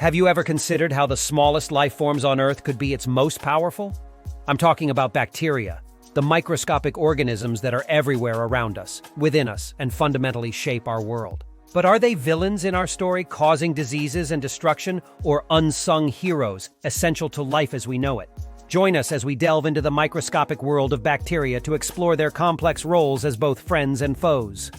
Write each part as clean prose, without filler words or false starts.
Have you ever considered how the smallest life forms on Earth could be its most powerful? I'm talking about bacteria, the microscopic organisms that are everywhere around us, within us, and fundamentally shape our world. But are they villains in our story, causing diseases and destruction, or unsung heroes, essential to life as we know it? Join us as we delve into the microscopic world of bacteria to explore their complex roles as both friends and foes.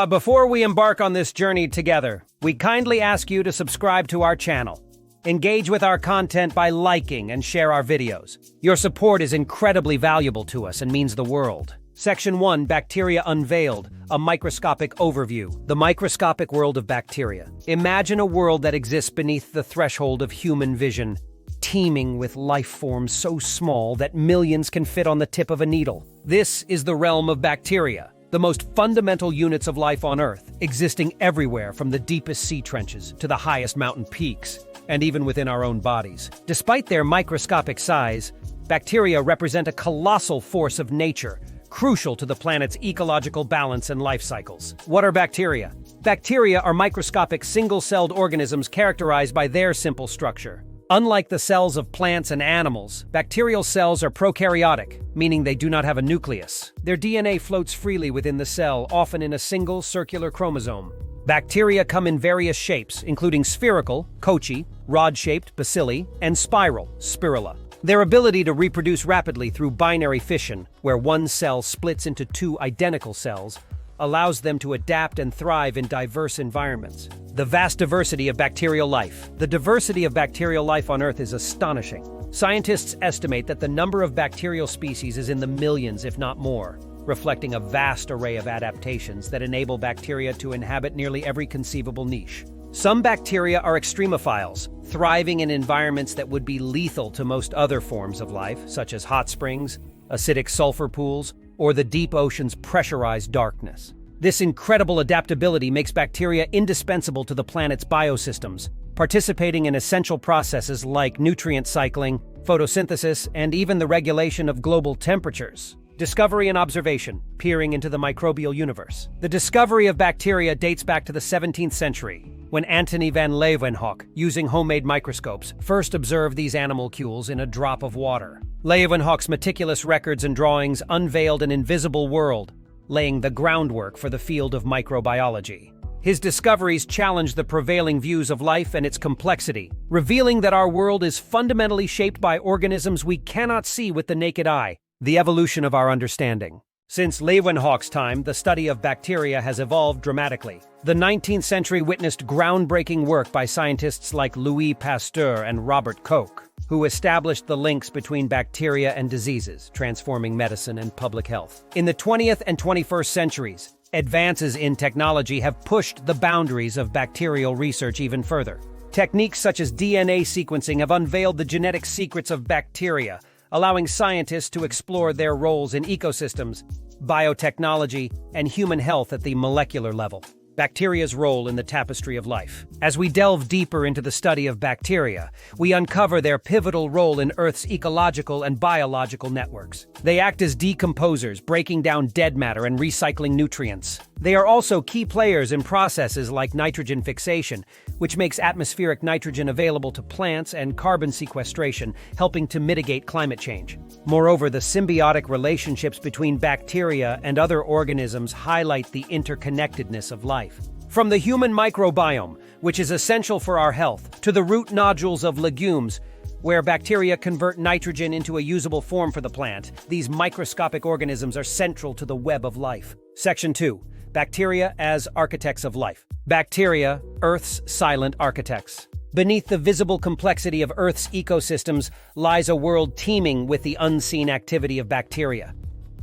Before we embark on this journey together, we kindly ask you to subscribe to our channel. Engage with our content by liking and share our videos. Your support is incredibly valuable to us and means the world. Section 1, Bacteria Unveiled, a microscopic overview. The microscopic world of bacteria. Imagine a world that exists beneath the threshold of human vision, teeming with life forms so small that millions can fit on the tip of a needle. This is the realm of bacteria, the most fundamental units of life on Earth, existing everywhere from the deepest sea trenches to the highest mountain peaks, and even within our own bodies. Despite their microscopic size, bacteria represent a colossal force of nature, crucial to the planet's ecological balance and life cycles. What are bacteria? Bacteria are microscopic single-celled organisms characterized by their simple structure. Unlike the cells of plants and animals, bacterial cells are prokaryotic, meaning they do not have a nucleus. Their DNA floats freely within the cell, often in a single circular chromosome. Bacteria come in various shapes, including spherical, Kochi, rod-shaped, bacilli, and spiral, spirilla. Their ability to reproduce rapidly through binary fission, where one cell splits into two identical cells, allows them to adapt and thrive in diverse environments. The vast diversity of bacterial life. The diversity of bacterial life on Earth is astonishing. Scientists estimate that the number of bacterial species is in the millions, if not more, reflecting a vast array of adaptations that enable bacteria to inhabit nearly every conceivable niche. Some bacteria are extremophiles, thriving in environments that would be lethal to most other forms of life, such as hot springs, acidic sulfur pools, or the deep ocean's pressurized darkness. This incredible adaptability makes bacteria indispensable to the planet's biosystems, participating in essential processes like nutrient cycling, photosynthesis, and even the regulation of global temperatures. Discovery and observation, peering into the microbial universe. The discovery of bacteria dates back to the 17th century, when Antony van Leeuwenhoek, using homemade microscopes, first observed these animalcules in a drop of water. Leeuwenhoek's meticulous records and drawings unveiled an invisible world, laying the groundwork for the field of microbiology. His discoveries challenged the prevailing views of life and its complexity, revealing that our world is fundamentally shaped by organisms we cannot see with the naked eye. The evolution of our understanding. Since Leeuwenhoek's time, the study of bacteria has evolved dramatically. The 19th century witnessed groundbreaking work by scientists like Louis Pasteur and Robert Koch, who established the links between bacteria and diseases, transforming medicine and public health. In the 20th and 21st centuries, advances in technology have pushed the boundaries of bacterial research even further. Techniques such as DNA sequencing have unveiled the genetic secrets of bacteria, allowing scientists to explore their roles in ecosystems, biotechnology, and human health at the molecular level. Bacteria's role in the tapestry of life. As we delve deeper into the study of bacteria, we uncover their pivotal role in Earth's ecological and biological networks. They act as decomposers, breaking down dead matter and recycling nutrients. They are also key players in processes like nitrogen fixation, which makes atmospheric nitrogen available to plants, and carbon sequestration, helping to mitigate climate change. Moreover, the symbiotic relationships between bacteria and other organisms highlight the interconnectedness of life. From the human microbiome, which is essential for our health, to the root nodules of legumes, where bacteria convert nitrogen into a usable form for the plant, these microscopic organisms are central to the web of life. Section 2. Bacteria as architects of life. Bacteria, Earth's silent architects. Beneath the visible complexity of Earth's ecosystems lies a world teeming with the unseen activity of bacteria.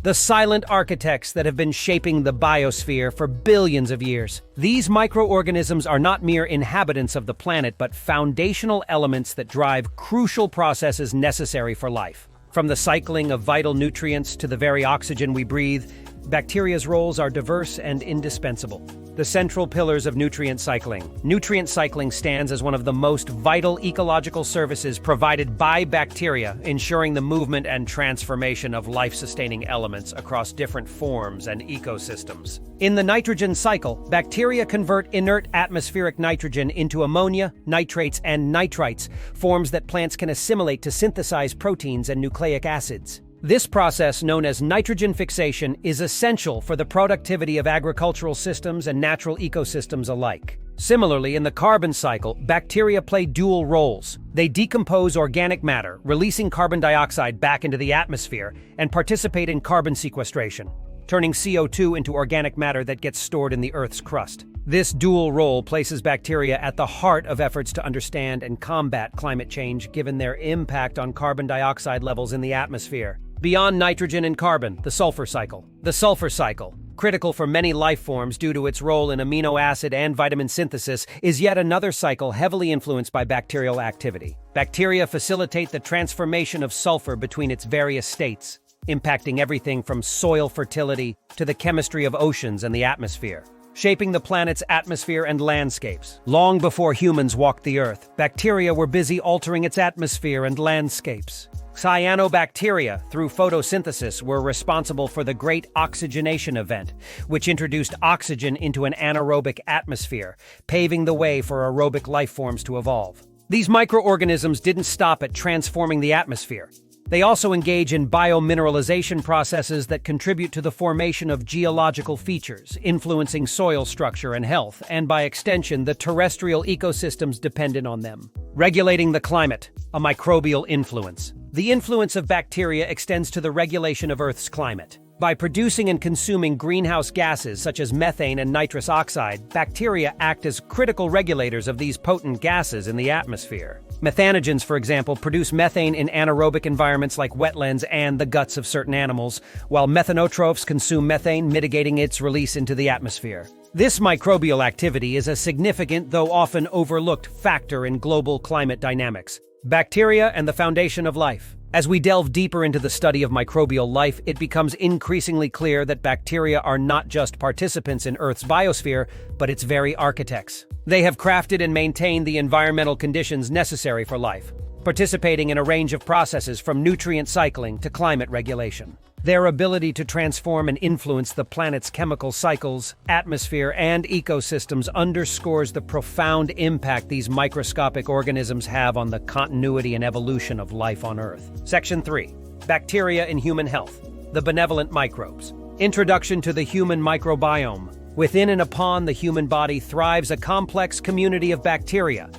The silent architects that have been shaping the biosphere for billions of years. These microorganisms are not mere inhabitants of the planet, but foundational elements that drive crucial processes necessary for life. From the cycling of vital nutrients to the very oxygen we breathe, bacteria's roles are diverse and indispensable. The central pillars of nutrient cycling. Nutrient cycling stands as one of the most vital ecological services provided by bacteria, ensuring the movement and transformation of life-sustaining elements across different forms and ecosystems. In the nitrogen cycle, bacteria convert inert atmospheric nitrogen into ammonia, nitrates, and nitrites, forms that plants can assimilate to synthesize proteins and nucleic acids. This process, known as nitrogen fixation, is essential for the productivity of agricultural systems and natural ecosystems alike. Similarly, in the carbon cycle, bacteria play dual roles. They decompose organic matter, releasing carbon dioxide back into the atmosphere, and participate in carbon sequestration, turning CO2 into organic matter that gets stored in the Earth's crust. This dual role places bacteria at the heart of efforts to understand and combat climate change, given their impact on carbon dioxide levels in the atmosphere. Beyond nitrogen and carbon, the sulfur cycle. The sulfur cycle, critical for many life forms due to its role in amino acid and vitamin synthesis, is yet another cycle heavily influenced by bacterial activity. Bacteria facilitate the transformation of sulfur between its various states, impacting everything from soil fertility to the chemistry of oceans and the atmosphere, shaping the planet's atmosphere and landscapes. Long before humans walked the Earth, bacteria were busy altering its atmosphere and landscapes. Cyanobacteria, through photosynthesis, were responsible for the Great Oxygenation Event, which introduced oxygen into an anaerobic atmosphere, paving the way for aerobic life forms to evolve. These microorganisms didn't stop at transforming the atmosphere. They also engage in biomineralization processes that contribute to the formation of geological features, influencing soil structure and health, and by extension, the terrestrial ecosystems dependent on them. Regulating the climate, a microbial influence. The influence of bacteria extends to the regulation of Earth's climate. By producing and consuming greenhouse gases such as methane and nitrous oxide, bacteria act as critical regulators of these potent gases in the atmosphere. Methanogens, for example, produce methane in anaerobic environments like wetlands and the guts of certain animals, while methanotrophs consume methane, mitigating its release into the atmosphere. This microbial activity is a significant, though often overlooked, factor in global climate dynamics. Bacteria and the foundation of life. As we delve deeper into the study of microbial life, it becomes increasingly clear that bacteria are not just participants in Earth's biosphere, but its very architects. They have crafted and maintained the environmental conditions necessary for life, participating in a range of processes from nutrient cycling to climate regulation. Their ability to transform and influence the planet's chemical cycles, atmosphere, and ecosystems underscores the profound impact these microscopic organisms have on the continuity and evolution of life on Earth. Section 3. Bacteria in human health. The benevolent microbes. Introduction to the human microbiome. Within and upon the human body thrives a complex community of bacteria,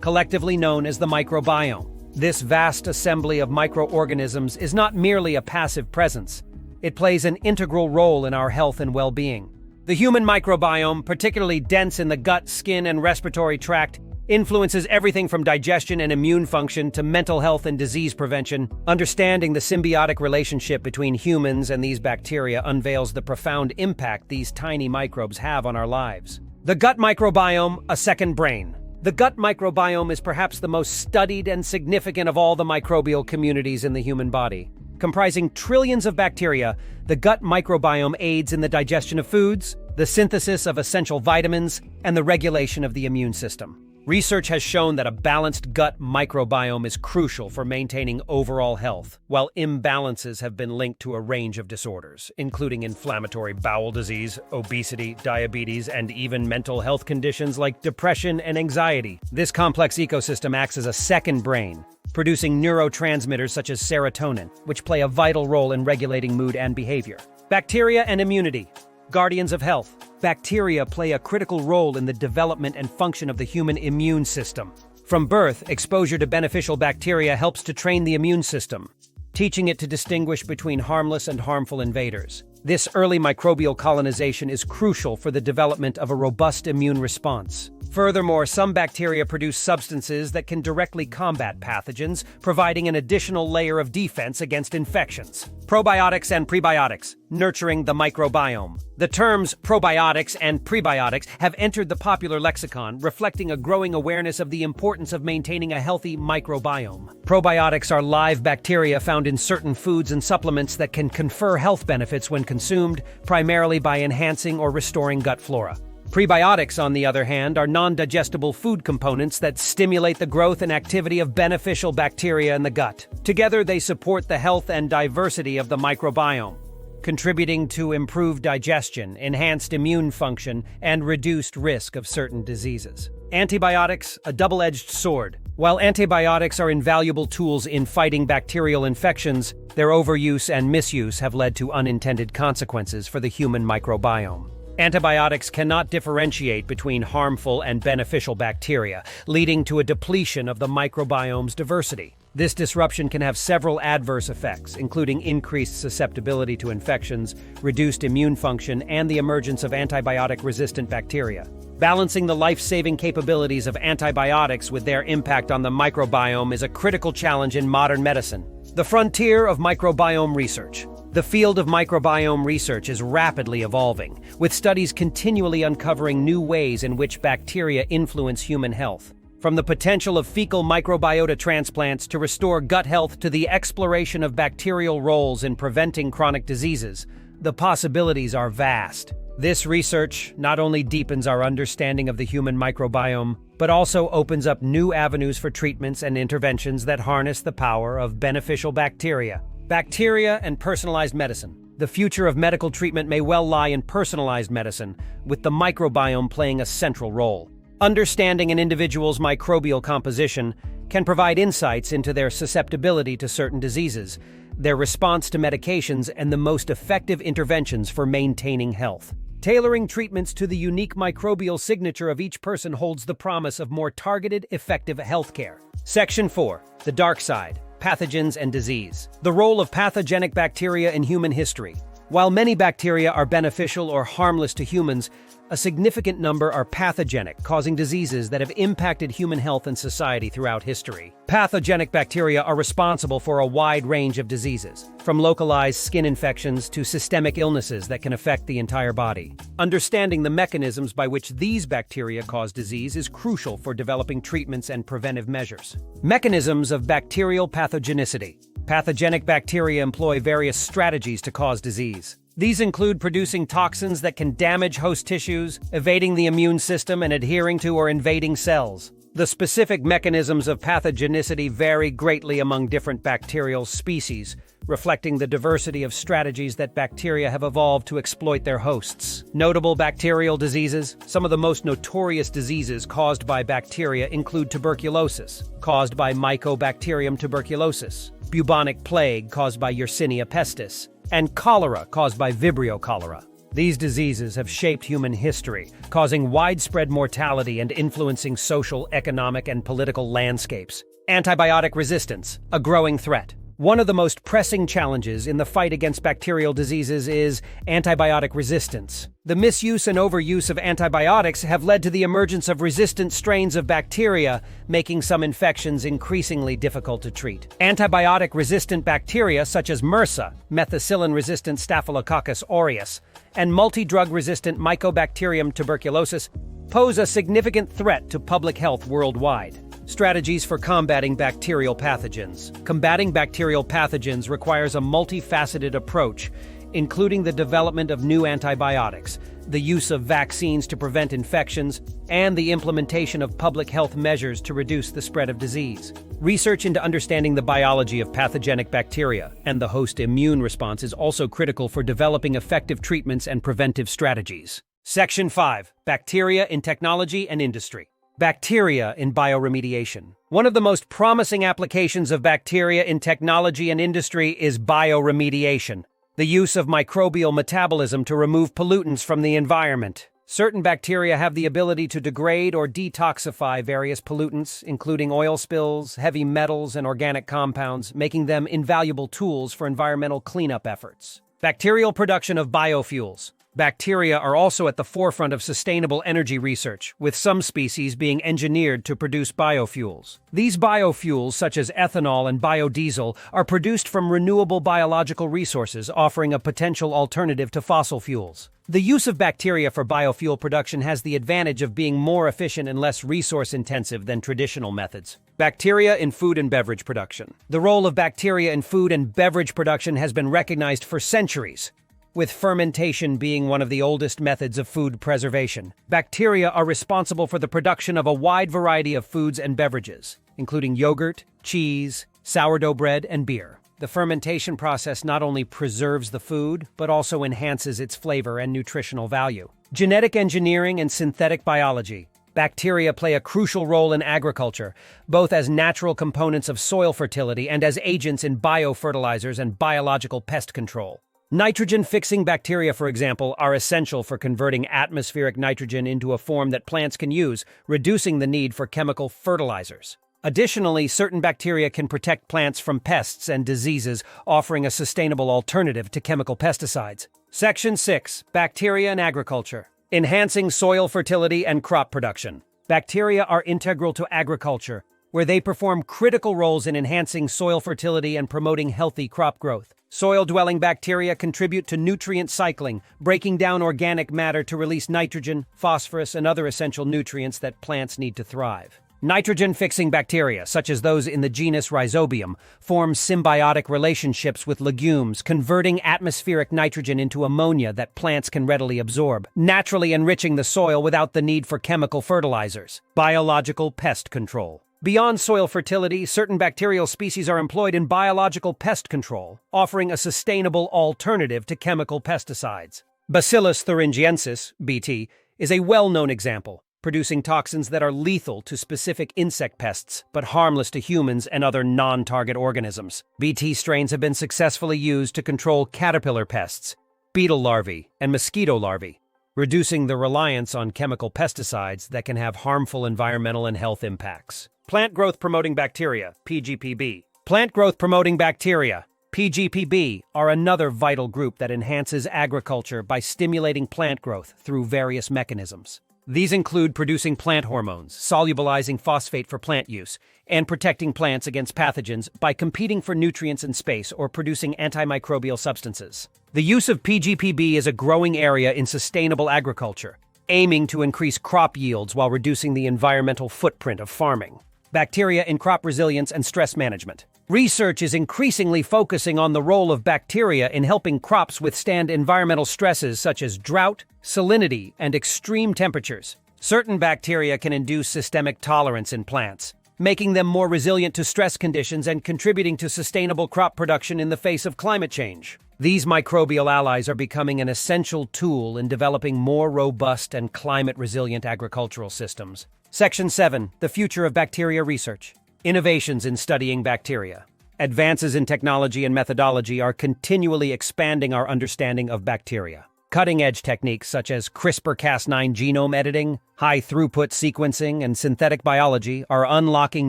collectively known as the microbiome. This vast assembly of microorganisms is not merely a passive presence. It plays an integral role in our health and well-being. The human microbiome, particularly dense in the gut, skin, and respiratory tract, influences everything from digestion and immune function to mental health and disease prevention. Understanding the symbiotic relationship between humans and these bacteria unveils the profound impact these tiny microbes have on our lives. The gut microbiome, a second brain. The gut microbiome is perhaps the most studied and significant of all the microbial communities in the human body. Comprising trillions of bacteria, the gut microbiome aids in the digestion of foods, the synthesis of essential vitamins, and the regulation of the immune system. Research has shown that a balanced gut microbiome is crucial for maintaining overall health, while imbalances have been linked to a range of disorders, including inflammatory bowel disease, obesity, diabetes, and even mental health conditions like depression and anxiety. This complex ecosystem acts as a second brain, producing neurotransmitters such as serotonin, which play a vital role in regulating mood and behavior. Bacteria and immunity. Guardians of health. Bacteria play a critical role in the development and function of the human immune system. From birth, exposure to beneficial bacteria helps to train the immune system, teaching it to distinguish between harmless and harmful invaders. This early microbial colonization is crucial for the development of a robust immune response. Furthermore, some bacteria produce substances that can directly combat pathogens, providing an additional layer of defense against infections. Probiotics and prebiotics, nurturing the microbiome. The terms probiotics and prebiotics have entered the popular lexicon, reflecting a growing awareness of the importance of maintaining a healthy microbiome. Probiotics are live bacteria found in certain foods and supplements that can confer health benefits when consumed, primarily by enhancing or restoring gut flora. Prebiotics, on the other hand, are non-digestible food components that stimulate the growth and activity of beneficial bacteria in the gut. Together, they support the health and diversity of the microbiome, contributing to improved digestion, enhanced immune function, and reduced risk of certain diseases. Antibiotics, a double-edged sword. While antibiotics are invaluable tools in fighting bacterial infections, their overuse and misuse have led to unintended consequences for the human microbiome. Antibiotics cannot differentiate between harmful and beneficial bacteria, leading to a depletion of the microbiome's diversity. This disruption can have several adverse effects, including increased susceptibility to infections, reduced immune function, and the emergence of antibiotic-resistant bacteria. Balancing the life-saving capabilities of antibiotics with their impact on the microbiome is a critical challenge in modern medicine. The frontier of microbiome research. The field of microbiome research is rapidly evolving, with studies continually uncovering new ways in which bacteria influence human health. From the potential of fecal microbiota transplants to restore gut health to the exploration of bacterial roles in preventing chronic diseases, the possibilities are vast. This research not only deepens our understanding of the human microbiome, but also opens up new avenues for treatments and interventions that harness the power of beneficial bacteria. Bacteria and personalized medicine. The future of medical treatment may well lie in personalized medicine, with the microbiome playing a central role. Understanding an individual's microbial composition can provide insights into their susceptibility to certain diseases, their response to medications, and the most effective interventions for maintaining health. Tailoring treatments to the unique microbial signature of each person holds the promise of more targeted, effective healthcare. Section 4. The Dark Side. Pathogens and disease. The role of pathogenic bacteria in human history. While many bacteria are beneficial or harmless to humans, a significant number are pathogenic, causing diseases that have impacted human health and society throughout history. Pathogenic bacteria are responsible for a wide range of diseases, from localized skin infections to systemic illnesses that can affect the entire body. Understanding the mechanisms by which these bacteria cause disease is crucial for developing treatments and preventive measures. Mechanisms of bacterial pathogenicity. Pathogenic bacteria employ various strategies to cause disease. These include producing toxins that can damage host tissues, evading the immune system, and adhering to or invading cells. The specific mechanisms of pathogenicity vary greatly among different bacterial species, reflecting the diversity of strategies that bacteria have evolved to exploit their hosts. Notable bacterial diseases. Some of the most notorious diseases caused by bacteria include tuberculosis, caused by Mycobacterium tuberculosis, bubonic plague caused by Yersinia pestis, and cholera caused by Vibrio cholera. These diseases have shaped human history, causing widespread mortality and influencing social, economic, and political landscapes. Antibiotic resistance, a growing threat. One of the most pressing challenges in the fight against bacterial diseases is antibiotic resistance. The misuse and overuse of antibiotics have led to the emergence of resistant strains of bacteria, making some infections increasingly difficult to treat. Antibiotic-resistant bacteria such as MRSA, methicillin-resistant Staphylococcus aureus, and multi-drug-resistant Mycobacterium tuberculosis pose a significant threat to public health worldwide. Strategies for combating bacterial pathogens. Combating bacterial pathogens requires a multifaceted approach, including the development of new antibiotics, the use of vaccines to prevent infections, and the implementation of public health measures to reduce the spread of disease. Research into understanding the biology of pathogenic bacteria and the host immune response is also critical for developing effective treatments and preventive strategies. Section 5. Bacteria in Technology and Industry. Bacteria in bioremediation. One of the most promising applications of bacteria in technology and industry is bioremediation, the use of microbial metabolism to remove pollutants from the environment. Certain bacteria have the ability to degrade or detoxify various pollutants, including oil spills, heavy metals, and organic compounds, making them invaluable tools for environmental cleanup efforts. Bacterial production of biofuels. Bacteria are also at the forefront of sustainable energy research, with some species being engineered to produce biofuels. These biofuels, such as ethanol and biodiesel, are produced from renewable biological resources, offering a potential alternative to fossil fuels. The use of bacteria for biofuel production has the advantage of being more efficient and less resource-intensive than traditional methods. Bacteria in food and beverage production. The role of bacteria in food and beverage production has been recognized for centuries. with fermentation being one of the oldest methods of food preservation. Bacteria are responsible for the production of a wide variety of foods and beverages, including yogurt, cheese, sourdough bread, and beer. The fermentation process not only preserves the food, but also enhances its flavor and nutritional value. Genetic engineering and synthetic biology. Bacteria play a crucial role in agriculture, both as natural components of soil fertility and as agents in biofertilizers and biological pest control. Nitrogen-fixing bacteria, for example, are essential for converting atmospheric nitrogen into a form that plants can use, reducing the need for chemical fertilizers. Additionally, certain bacteria can protect plants from pests and diseases, offering a sustainable alternative to chemical pesticides. Section 6. Bacteria in Agriculture. Enhancing soil fertility and crop production. Bacteria are integral to agriculture, where they perform critical roles in enhancing soil fertility and promoting healthy crop growth. Soil-dwelling bacteria contribute to nutrient cycling, breaking down organic matter to release nitrogen, phosphorus, and other essential nutrients that plants need to thrive. Nitrogen-fixing bacteria, such as those in the genus Rhizobium, form symbiotic relationships with legumes, converting atmospheric nitrogen into ammonia that plants can readily absorb, naturally enriching the soil without the need for chemical fertilizers. Biological pest control. Beyond soil fertility, certain bacterial species are employed in biological pest control, offering a sustainable alternative to chemical pesticides. Bacillus thuringiensis, BT, is a well-known example, producing toxins that are lethal to specific insect pests, but harmless to humans and other non-target organisms. BT strains have been successfully used to control caterpillar pests, beetle larvae, and mosquito larvae, reducing the reliance on chemical pesticides that can have harmful environmental and health impacts. Plant growth-promoting bacteria, PGPB. Plant growth-promoting bacteria, PGPB, are another vital group that enhances agriculture by stimulating plant growth through various mechanisms. These include producing plant hormones, solubilizing phosphate for plant use, and protecting plants against pathogens by competing for nutrients in space or producing antimicrobial substances. The use of PGPB is a growing area in sustainable agriculture, aiming to increase crop yields while reducing the environmental footprint of farming. Bacteria in crop resilience and stress management. Research is increasingly focusing on the role of bacteria in helping crops withstand environmental stresses such as drought, salinity, and extreme temperatures. Certain bacteria can induce systemic tolerance in plants, making them more resilient to stress conditions and contributing to sustainable crop production in the face of climate change. These microbial allies are becoming an essential tool in developing more robust and climate-resilient agricultural systems. Section 7. The Future of Bacteria Research. Innovations in studying bacteria. Advances in technology and methodology are continually expanding our understanding of bacteria. Cutting-edge techniques such as CRISPR-Cas9 genome editing, high-throughput sequencing, and synthetic biology are unlocking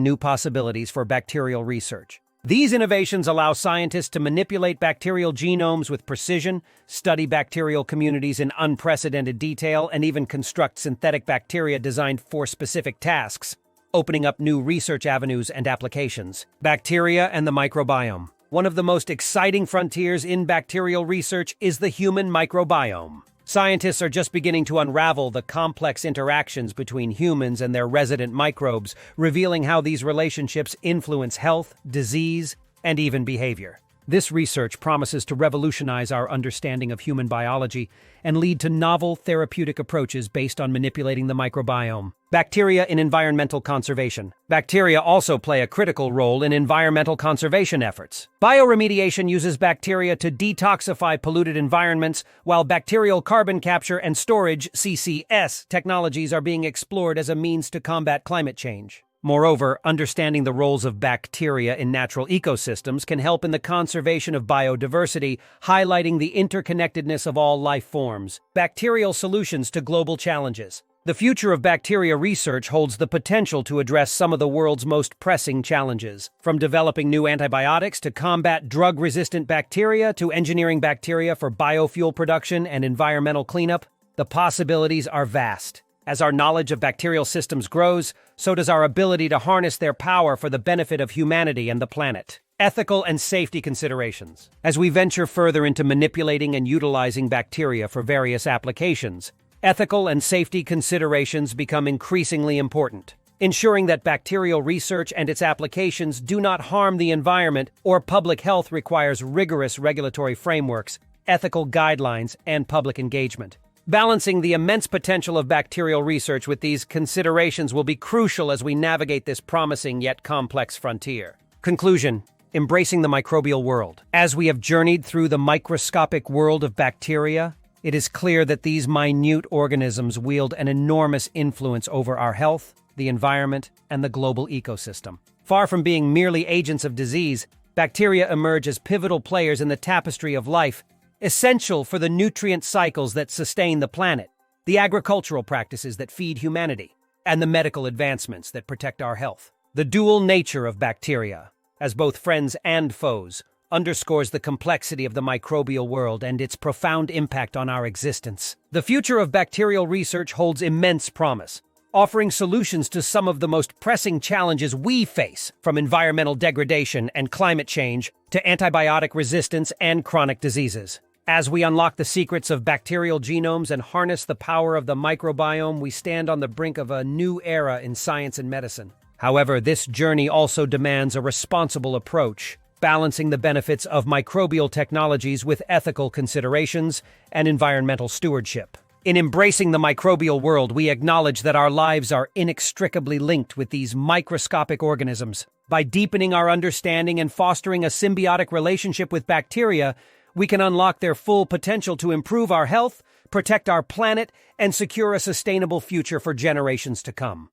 new possibilities for bacterial research. These innovations allow scientists to manipulate bacterial genomes with precision, study bacterial communities in unprecedented detail, and even construct synthetic bacteria designed for specific tasks, opening up new research avenues and applications. Bacteria and the microbiome. One of the most exciting frontiers in bacterial research is the human microbiome. Scientists are just beginning to unravel the complex interactions between humans and their resident microbes, revealing how these relationships influence health, disease, and even behavior. This research promises to revolutionize our understanding of human biology and lead to novel therapeutic approaches based on manipulating the microbiome. Bacteria in environmental conservation. Bacteria also play a critical role in environmental conservation efforts. Bioremediation uses bacteria to detoxify polluted environments, while bacterial carbon capture and storage (CCS) technologies are being explored as a means to combat climate change. Moreover, understanding the roles of bacteria in natural ecosystems can help in the conservation of biodiversity, highlighting the interconnectedness of all life forms. Bacterial solutions to global challenges. The future of bacteria research holds the potential to address some of the world's most pressing challenges. From developing new antibiotics to combat drug-resistant bacteria to engineering bacteria for biofuel production and environmental cleanup, the possibilities are vast. As our knowledge of bacterial systems grows, so does our ability to harness their power for the benefit of humanity and the planet. Ethical and safety considerations. As we venture further into manipulating and utilizing bacteria for various applications, ethical and safety considerations become increasingly important. Ensuring that bacterial research and its applications do not harm the environment or public health requires rigorous regulatory frameworks ethical guidelines, and public engagement. Balancing the immense potential of bacterial research with these considerations will be crucial as we navigate this promising yet complex frontier. Conclusion: embracing the microbial world. As we have journeyed through the microscopic world of bacteria, it is clear that these minute organisms wield an enormous influence over our health, the environment, and the global ecosystem. Far from being merely agents of disease, bacteria emerge as pivotal players in the tapestry of life, essential for the nutrient cycles that sustain the planet, the agricultural practices that feed humanity, and the medical advancements that protect our health. The dual nature of bacteria, as both friends and foes, underscores the complexity of the microbial world and its profound impact on our existence. The future of bacterial research holds immense promise, offering solutions to some of the most pressing challenges we face, from environmental degradation and climate change to antibiotic resistance and chronic diseases. As we unlock the secrets of bacterial genomes and harness the power of the microbiome, we stand on the brink of a new era in science and medicine. However, this journey also demands a responsible approach, balancing the benefits of microbial technologies with ethical considerations and environmental stewardship. In embracing the microbial world, we acknowledge that our lives are inextricably linked with these microscopic organisms. By deepening our understanding and fostering a symbiotic relationship with bacteria, we can unlock their full potential to improve our health, protect our planet, and secure a sustainable future for generations to come.